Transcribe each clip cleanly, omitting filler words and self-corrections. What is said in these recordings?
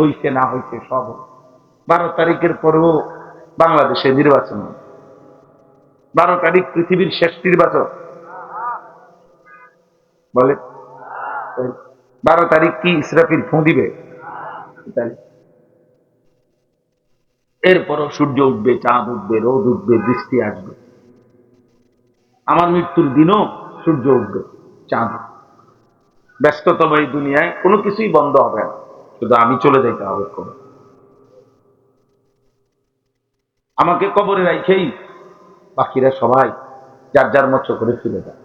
হইছে না হইছে সব 12 তারিখের পরেও বাংলাদেশে নির্বাচন, 12 তারিখ পৃথিবীর শেষ নির্বাচন বলে। 12 তারিখ কি ইসরাফিল ফোঁ দিবে? এরপরও সূর্য উঠবে, চাঁদ উঠবে, রোদ উঠবে, বৃষ্টি আসবে। আমার মৃত্যুর দিনও সূর্য উঠবে, চাঁদ। ব্যস্ততম এই দুনিয়ায় কোনো কিছুই বন্ধ হবে না, শুধু আমি চলে যাইতে হবে কবর। আমাকে কবরে রাখেই বাকিরা সবাই যার যার মতো করে ফিরে যায়।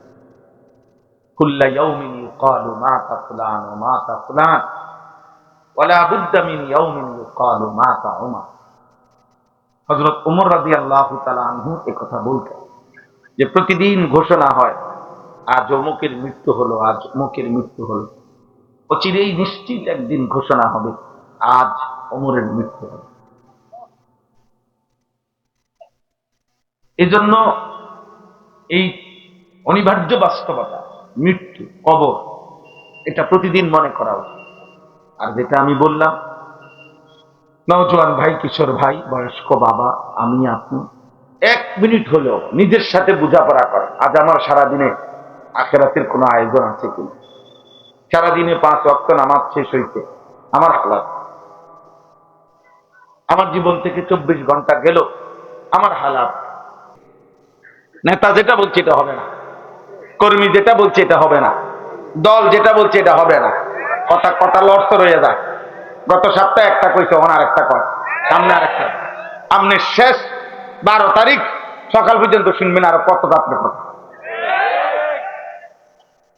কুল্লা ইয়াউমিন ইউকালু মাতা ফুলান ওয়া মাতা ফুলান ওয়ালা বুদ্দা মিন ইয়াউমিন ইউকালু মাতা উমর। হযরত ওমর রাদিয়াল্লাহু তাআলা আনহু এই কথা বলতেন যে প্রতিদিন ঘোষণা হয় আজ অমুকের মৃত্যু হলো, আজ অমুকের মৃত্যু হলো। অচিরেই নিশ্চিত একদিন ঘোষণা হবে আজ ওমরের মৃত্যু হলো। এজন্য এই অনিবার্য বাস্তবতা, মৃত্যু, কবর, এটা প্রতিদিন মনে করা উচিত। আর যেটা আমি বললাম, নওজোয়ান ভাই, কিশোর ভাই, বয়স্ক বাবা, আমি, আপনি 1 মিনিট হলেও নিজের সাথে বোঝাপড়া করা, আজ আমার সারাদিনে আখিরাতের কোনো আয়োজন আছে কিনা, সারাদিনে 5 ওয়াক্ত নামাজ শেষ হইতে আমার হালাত, আমার জীবন থেকে 24 ঘন্টা গেল আমার হালাত। নেতা যেটা বলছে এটা হবে না, কর্মী যেটা বলছে এটা হবে না, দল যেটা বলছে এটা হবে না, কথা কথা লড়তে রয়ে যায়। গত সপ্তাহে একটা কইছে, ওনার একটা কয়, সামনে আর একটা। আপনি শেষ 12 তারিখ সকাল পর্যন্ত শুনবেন আরো কতটা আপনার কথা।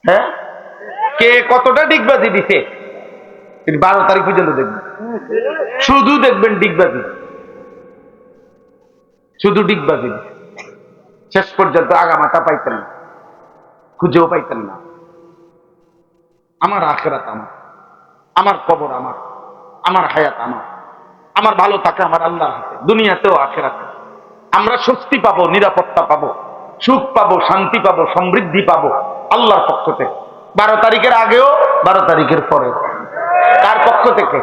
হ্যাঁ, কে কতটা ডিগবাজি দিছে 12 তারিখ পর্যন্ত দেখবেন, শুধু দেখবেন ডিগবাজি, শুধু ডিগবাজি। শেষ পর্যন্ত আগামাথা পাইতেন না, খুঁজেও পাইতেন না। আমার আখিরাত আমার, আমার কবর আমার, আমার হায়াত আমার, আমার ভালো থাকে আমার আল্লাহর হাতে, দুনিয়াতেও আখিরাতে। আমরা স্বস্তি পাবো, নিরাপত্তা পাবো, সুখ পাবো, শান্তি পাবো, সমৃদ্ধি পাবো আল্লাহর পক্ষ থেকে। 12 তারিখের আগেও, 12 তারিখের পরেও। কার পক্ষ থেকে?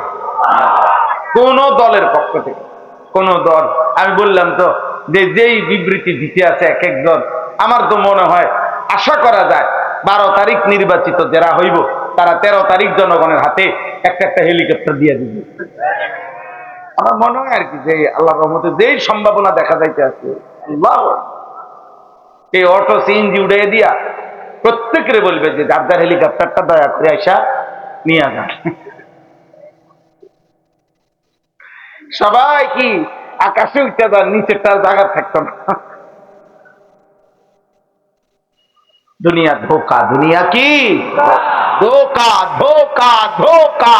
কোন দলের পক্ষ থেকে? কোন দল, আমি বললাম তো যে যেই বিবৃতি দিতে আছে এক এক দল, আমার তো মনে হয় আশা করা যায় 12 তারিখ নির্বাচিত যারা হইব তারা 13 তারিখ জনগণের হাতে একটা একটা হেলিকপ্টার দিয়ে দিবে। আমার মনে হয় আর কি যে আল্লাহর রহমতে যেই সম্ভাবনা দেখা যাইতে আছে, আল্লাহ এই অটো সিএনজি উড়ে দিয়া প্রত্যেকের বলবে যে যার যার হেলিকপ্টারটা দয়া করে আইসা নিয়ে যান। সবাই কি আকাশে উঠতে যান, নিচেরটার জায়গা থাকতো না। দুনিয়া ধোকা, দুনিয়া কি ধোকা, ধোকা, ধোকা।